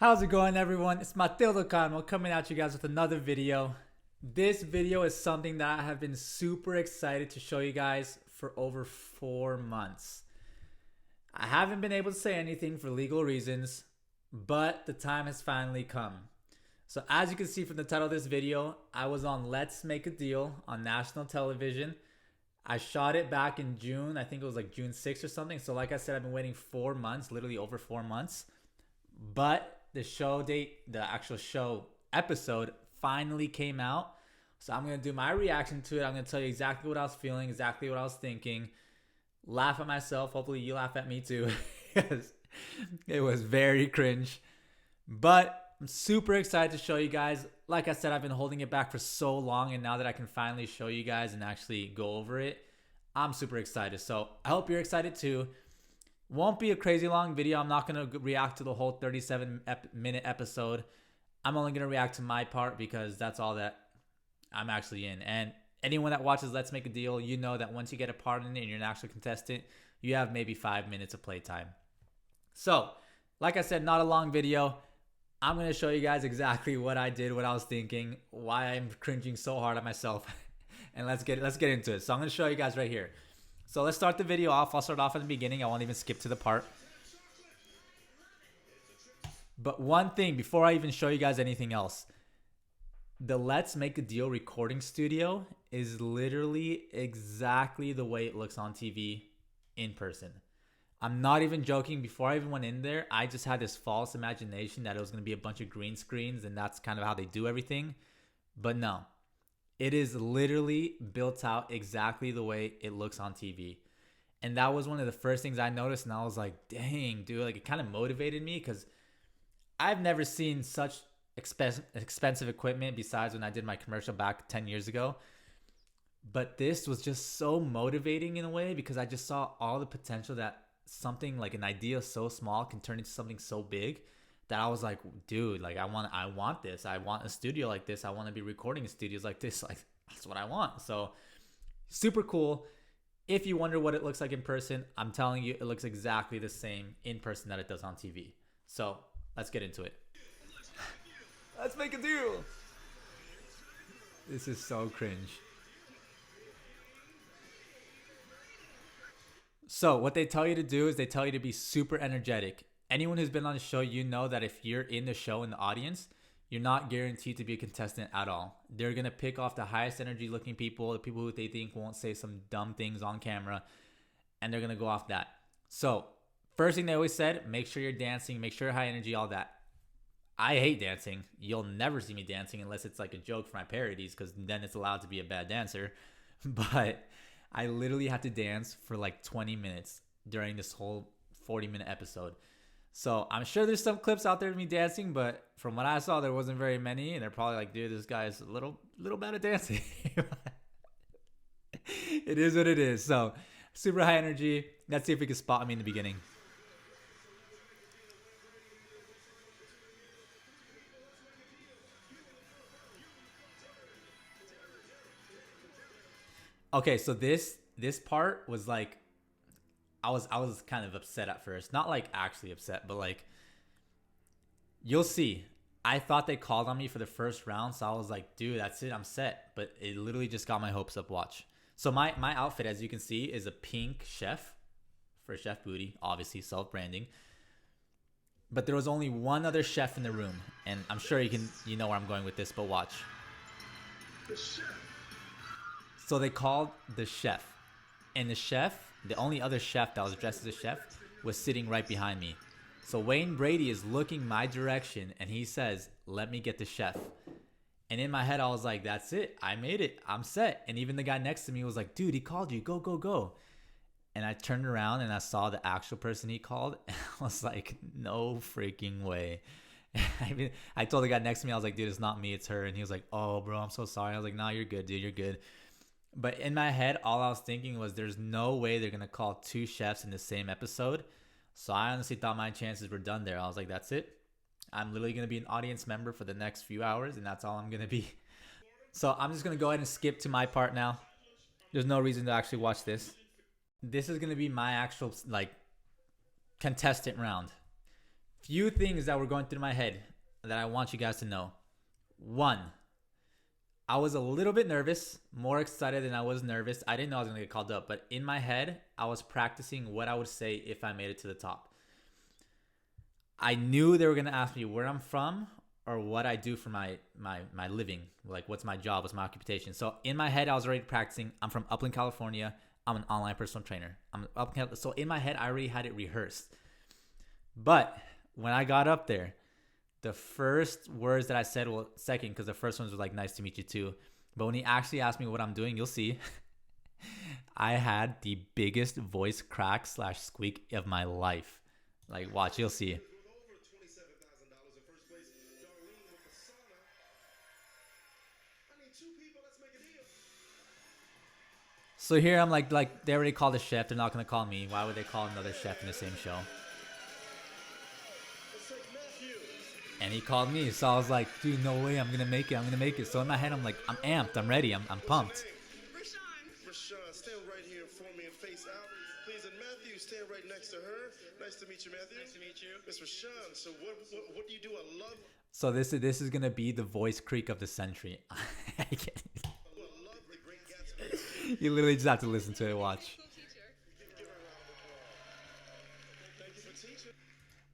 How's it going, everyone? It's Matildo Carmo coming at you guys with another video. This video is something that I have been super excited to show you guys for over 4 months. I haven't been able to say anything for legal reasons, but the time has finally come. So as you can see from the title of this video, I was on Let's Make a Deal on national television. I shot it back in June. I think it was like June 6th or something. So like I said, I've been waiting 4 months, literally over 4 months. But the show date, the actual show episode finally came out. So I'm going to do my reaction to it. I'm going to tell you exactly what I was feeling, exactly what I was thinking. Laugh at myself. Hopefully you laugh at me too. Because it was very cringe. But I'm super excited to show you guys. Like I said, I've been holding it back for so long. And now that I can finally show you guys and actually go over it, I'm super excited. So I hope you're excited too. Won't be a crazy long video. I'm not going to react to the whole 37-minute episode. I'm only going to react to my part because that's all that I'm actually in. And anyone that watches Let's Make a Deal, you know that once you get a part in it and you're an actual contestant, you have maybe 5 minutes of playtime. So, like I said, not a long video. I'm going to show you guys exactly what I did, what I was thinking, why I'm cringing so hard at myself. And let's get into it. So I'm going to show you guys right here. So let's start the video off. I'll start off at the beginning. I won't even skip to the part. But one thing, before I even show you guys anything else, the Let's Make a Deal recording studio is literally exactly the way it looks on TV in person. I'm not even joking. Before I even went in there, I just had this false imagination that it was going to be a bunch of green screens and that's kind of how they do everything. But no. It is literally built out exactly the way it looks on TV. And that was one of the first things I noticed. And I was like, dang, dude, like it kind of motivated me because I've never seen such expensive equipment besides when I did my commercial back 10 years ago. But this was just so motivating in a way because I just saw all the potential that something like an idea so small can turn into something so big. That I was like, dude, like I want this. I want a studio like this. I want to be recording in studios like this. Like that's what I want. So super cool. If you wonder what it looks like in person, I'm telling you, it looks exactly the same in person that it does on TV. So let's get into it. Let's make a deal. This is so cringe. So what they tell you to do is they tell you to be super energetic. Anyone who's been on the show, you know that if you're in the show in the audience, you're not guaranteed to be a contestant at all. They're going to pick off the highest energy looking people, the people who they think won't say some dumb things on camera, and they're going to go off that. So first thing they always said, make sure you're dancing, make sure you're high energy, all that. I hate dancing. You'll never see me dancing unless it's like a joke for my parodies because then it's allowed to be a bad dancer. But I literally had to dance for like 20 minutes during this whole 40-minute episode. So I'm sure there's some clips out there of me dancing, but from what I saw, there wasn't very many. And they're probably like, dude, this guy's a little bad at dancing. It is what it is. So super high energy. Let's see if we can spot me in the beginning. Okay, so this part was like, I was kind of upset at first. Not like actually upset, but like you'll see. I thought they called on me for the first round, so I was like, dude, that's it, I'm set. But it literally just got my hopes up. Watch. So my outfit, as you can see, is a pink chef for Chef Booty, obviously self-branding. But there was only one other chef in the room, and I'm sure you know where I'm going with this, but watch. So they called the chef, and the chef, the only other chef that was dressed as a chef, was sitting right behind me. So Wayne Brady is looking my direction and he says, let me get the chef. And in my head, I was like, that's it. I made it. I'm set. And even the guy next to me was like, dude, he called you. Go, go, go. And I turned around and I saw the actual person he called. And I was like, no freaking way. I told the guy next to me, I was like, dude, it's not me, it's her. And he was like, oh, bro, I'm so sorry. I was like, nah, you're good, dude. You're good. But in my head, all I was thinking was there's no way they're going to call 2 chefs in the same episode. So I honestly thought my chances were done there. I was like, that's it. I'm literally going to be an audience member for the next few hours, and that's all I'm going to be. So I'm just going to go ahead and skip to my part now. There's no reason to actually watch this. This is going to be my actual, like, contestant round. Few things that were going through my head that I want you guys to know. One, I was a little bit nervous, more excited than I was nervous. I didn't know I was going to get called up, but in my head, I was practicing what I would say if I made it to the top. I knew they were going to ask me where I'm from or what I do for my living. Like, what's my job? What's my occupation? So in my head, I was already practicing. I'm from Upland, California. I'm an online personal trainer. So in my head, I already had it rehearsed. But when I got up there, the first words that I said, well, second, because the first ones were like, nice to meet you too. But when he actually asked me what I'm doing, you'll see, I had the biggest voice crack / squeak of my life. Like, watch, you'll see. So here I'm like they already called the chef. They're not going to call me. Why would they call another chef in the same show? And he called me. So I was like, dude, no way. I'm going to make it. I'm going to make it. So in my head, I'm like, I'm amped. I'm ready. I'm pumped. Rashawn, stand right here for me and face out. Please, and Matthew, stand right next to her. Nice to meet you, Matthew. Nice to meet you. Miss Rashawn, so what do you do? I love... So this is going to be the voice creak of the century. I can't... You literally just have to listen to it. Watch.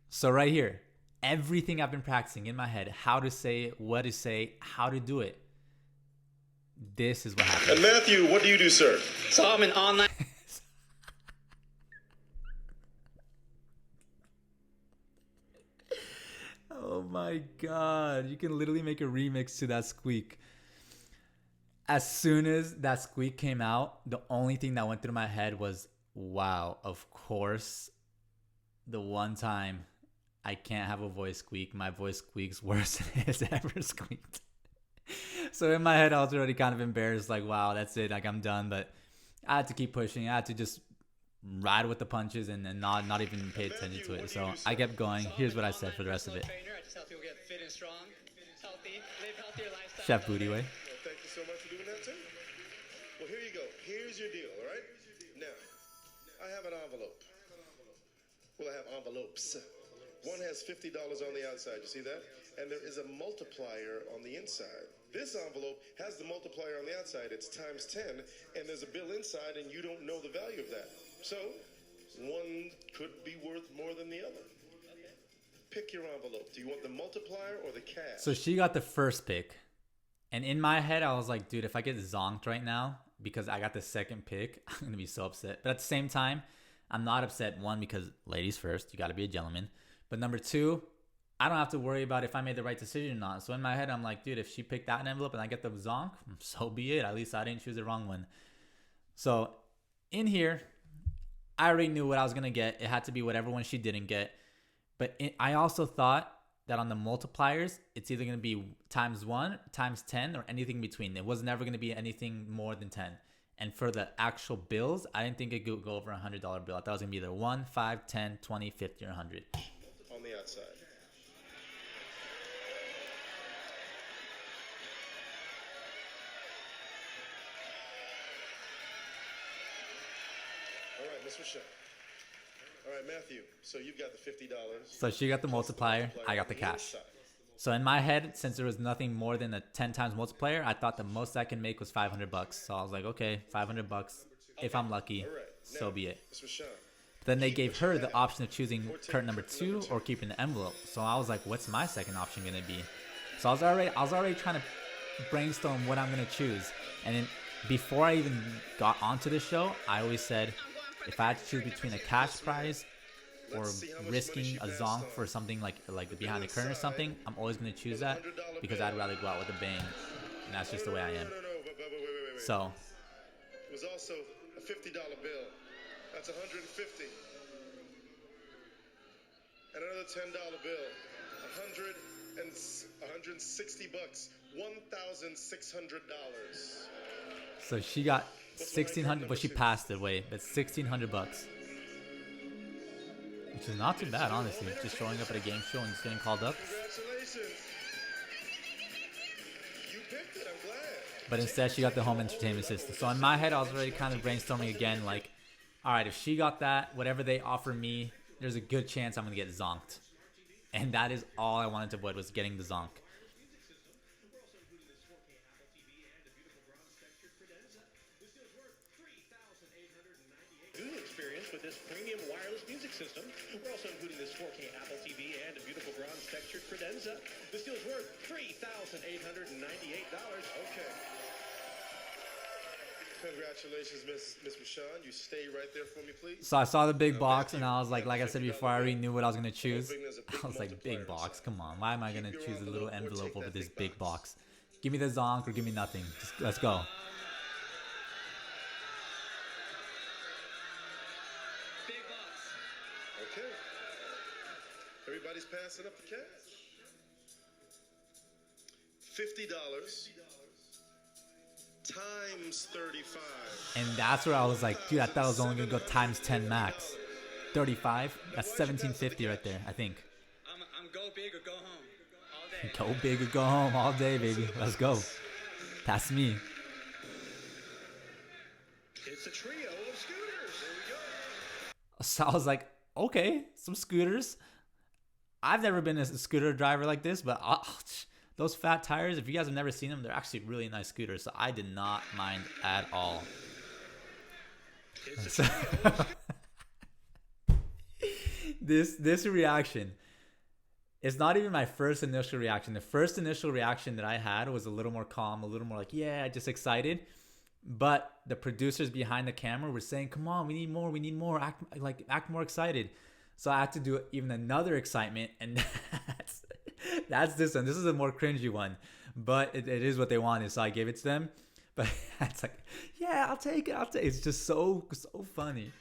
So right here, everything I've been practicing in my head, how to say it, what to say, how to do it. This is what happens. And Matthew, what do you do, sir? So I'm an online... Oh my God. You can literally make a remix to that squeak. As soon as that squeak came out, the only thing that went through my head was, wow, of course, the one time I can't have a voice squeak. My voice squeaks worse than it's ever squeaked. So in my head, I was already kind of embarrassed, like, wow, that's it. Like, I'm done. But I had to keep pushing. I had to just ride with the punches and not even pay attention to it. So I kept going. Here's what I said for the rest of it. I just help people get fit and strong, healthy, live healthier lifestyle. Chef Booty Way. Thank you so much for doing that, too. Well, here you go. Here's your deal, all right? Now, I have an envelope. Well, I have envelopes. One has $50 on the outside. You see that? And there is a multiplier on the inside. This envelope has the multiplier on the outside. It's times 10, and there's a bill inside, and you don't know the value of that. So, one could be worth more than the other. Pick your envelope. Do you want the multiplier or the cash? So she got the first pick. And in my head, I was like, dude, if I get zonked right now because I got the second pick, I'm going to be so upset. But at the same time, I'm not upset. One, because ladies first, you got to be a gentleman. But number two, I don't have to worry about if I made the right decision or not. So in my head, I'm like, dude, if she picked that envelope and I get the zonk, so be it. At least I didn't choose the wrong one. So in here, I already knew what I was going to get. It had to be whatever one she didn't get. But I also thought that on the multipliers, it's either going to be times 1, times 10, or anything in between. It was never going to be anything more than 10. And for the actual bills, I didn't think it could go over $100 bill. I thought it was going to be either 1, 5, 10, 20, 50, or 100. On the outside. All right, Miss Rashawn. All right, Matthew. So you've got the $50. So she got the multiplier. I got the cash. So in my head, since there was nothing more than a 10 times multiplier, I thought the most I can make was $500. So I was like, okay, $500. If I'm lucky, so be it. Then they gave her the option of choosing current number 2 or keeping the envelope. So I was like, what's my second option going to be? So I was already trying to brainstorm what I'm going to choose. And then before I even got onto the show, I always said, if I had to choose between a cash prize or risking a zonk for something like behind the curtain or something, I'm always going to choose that because I'd rather go out with a bang. And that's just the way I am. So it was also a $50 bill. That's $150. And another $10 bill. $160. $1,600. So she got $1,600, but she passed it. Wait, that's $1,600, which is not too bad, honestly. Just showing up at a game show and just getting called up. Congratulations. You picked it. I'm glad. But instead, she got the home entertainment system. So in my head, I was already kind of brainstorming again, like, all right, if she got that, whatever they offer me, there's a good chance I'm gonna get zonked. And that is all I wanted to avoid, was getting the zonk. Experience with this premium wireless music system. We're also including this 4K Apple TV and a beautiful bronze textured credenza. This deal's worth $3,898. Okay. Congratulations, Miss Rashawn. You stay right there for me, please. So I saw the big box, and I was like I said before, I already knew what I was going to choose. I was like, big box, come on. Why am I going to choose a little envelope over this big box? Give me the zonk or give me nothing. Just, let's go. Big box. Okay. Everybody's passing up the cash. $50 times 35. And that's where I was like, dude, I thought I was only going to go times 10 max. 35? That's 1750 right there, I think. I'm go big or go home. All day. Go big or go home all day, baby. Let's go. That's me. It's a trio of scooters. There we go. So I was like, okay, some scooters. I've never been a scooter driver like this, but those fat tires, if you guys have never seen them, they're actually really nice scooters. So I did not mind at all. So, this reaction, it's not even my first initial reaction. The first initial reaction that I had was a little more calm, a little more like, yeah, just excited. But the producers behind the camera were saying, come on, we need more, act more excited. So I had to do even another excitement, and that's this one. This is a more cringy one, but it is what they wanted, so I gave it to them. But it's like, yeah, I'll take it. It's just so funny.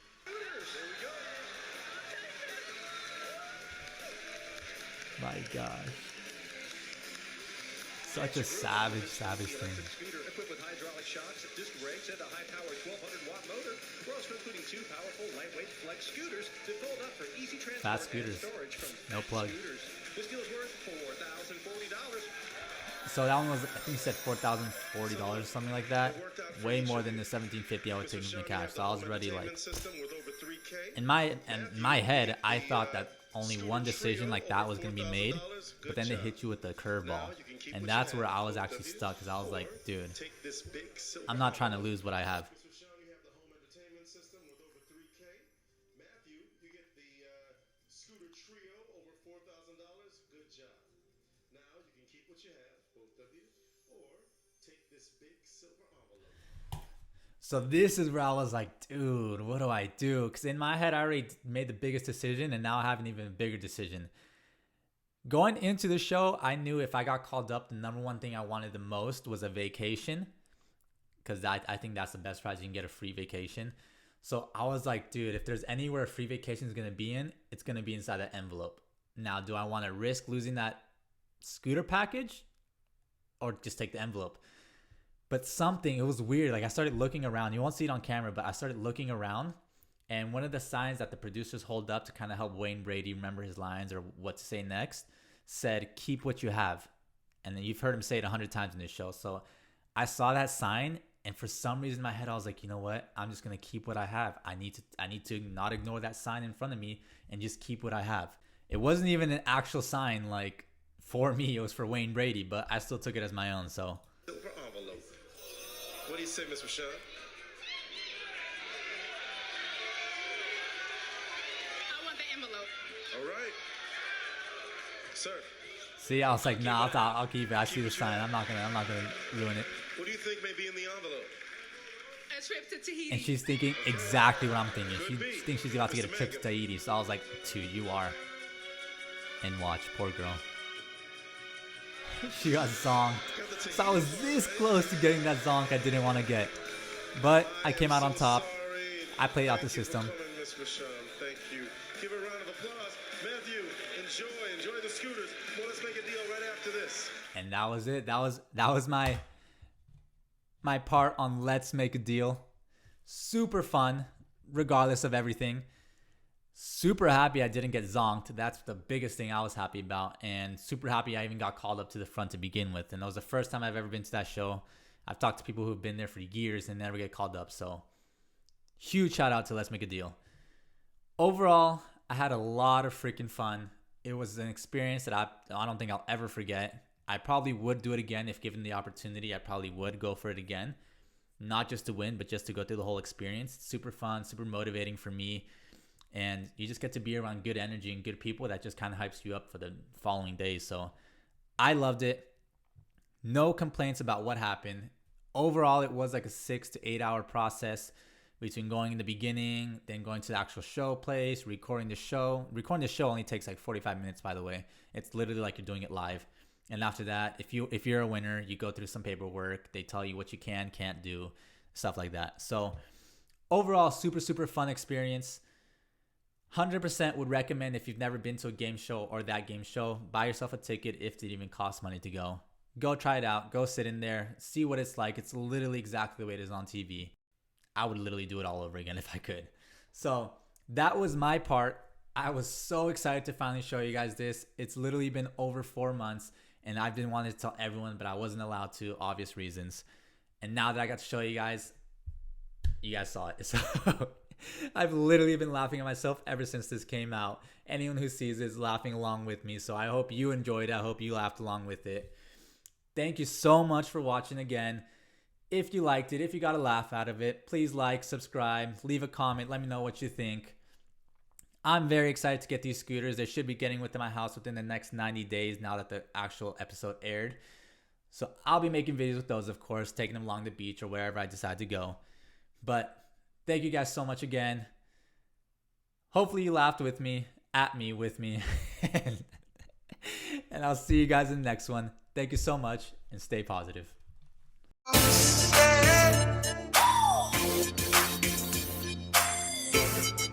My gosh. Such a savage thing. Scooter equipped with hydraulic shocks, disc brakes, and a high-powered 1200-watt motor. We're also including two powerful, lightweight flex scooters that fold up for easy transport Fast scooters. and storage from No plug. scooters. This deal's worth $4,040. So that one was, I think you said $4,040, something like that. Way more than the $1,750 I would take in the cash. So I was ready, like, in my head, I thought that only one decision like that was going to be made, but then they hit you with the curveball, and that's where I was actually stuck, because I was like, dude, I'm not trying to lose what I have. So this is where I was like, dude, what do I do? Because in my head, I already made the biggest decision, and now I have an even bigger decision. Going into the show, I knew if I got called up, the number one thing I wanted the most was a vacation, because I think that's the best prize. You can get a free vacation. So I was like, dude, if there's anywhere a free vacation is going to be in, it's going to be inside that envelope. Now, do I want to risk losing that scooter package or just take the envelope? But it was weird. Like, I started looking around. You won't see it on camera, but I started looking around. And one of the signs that the producers hold up to kind of help Wayne Brady remember his lines or what to say next said, keep what you have. And then you've heard him say it 100 times in this show. So I saw that sign, and for some reason in my head, I was like, you know what? I'm just going to keep what I have. I need to not ignore that sign in front of me and just keep what I have. It wasn't even an actual sign like for me. It was for Wayne Brady, but I still took it as my own. So what do you say, Miss Rashawn? I want the envelope. All right, sir. see, I was like, nah, I'll keep it. I see the sign. I'm not gonna ruin it. What do you think may be in the envelope? A trip to Tahiti. And she's thinking exactly what I'm thinking. She thinks she's about to get a trip to Tahiti. So I was like, dude, you are. And watch, poor girl. She got zonked. So I was this close to getting that zonk I didn't want to get. But I came out on top. I played out the system. Miss Rashawn, thank you. Give a round of applause. Matthew, enjoy the scooters. Well, let's make a deal right after this. And that was it. That was my part on Let's Make a Deal. Super fun, regardless of everything. Super happy I didn't get zonked. That's the biggest thing I was happy about. And super happy I even got called up to the front to begin with. And that was the first time I've ever been to that show. I've talked to people who've been there for years and never get called up. So huge shout out to Let's Make a Deal. Overall, I had a lot of freaking fun. It was an experience that I don't think I'll ever forget. I probably would do it again if given the opportunity. I probably would go for it again. Not just to win, but just to go through the whole experience. It's super fun, super motivating for me. And you just get to be around good energy and good people that just kind of hypes you up for the following days. So I loved it. No complaints about what happened. Overall, it was like a 6 to 8 hour process between going in the beginning, then going to the actual show place, recording the show. Recording the show only takes like 45 minutes, by the way. It's literally like you're doing it live. And after that, if you're a winner, you go through some paperwork. They tell you what you can't do, stuff like that. So overall, super, super fun experience. 100% would recommend, if you've never been to a game show or that game show, buy yourself a ticket if it even costs money to go. Go try it out. Go sit in there. See what it's like. It's literally exactly the way it is on TV. I would literally do it all over again if I could. So that was my part. I was so excited to finally show you guys this. It's literally been over 4 months, and I've been wanting to tell everyone, but I wasn't allowed to, obvious reasons. And now that I got to show you guys saw it. So I've literally been laughing at myself ever since this came out. Anyone who sees it is laughing along with me. So I hope you enjoyed it. I hope you laughed along with it. Thank you so much for watching again. If you liked it, if you got a laugh out of it, please like, subscribe, leave a comment. Let me know what you think. I'm very excited to get these scooters. They should be getting within my house within the next 90 days now that the actual episode aired. So I'll be making videos with those, of course, taking them along the beach or wherever I decide to go. But thank you guys so much again. Hopefully you laughed with me, with me. And I'll see you guys in the next one. Thank you so much, and stay positive. Yeah.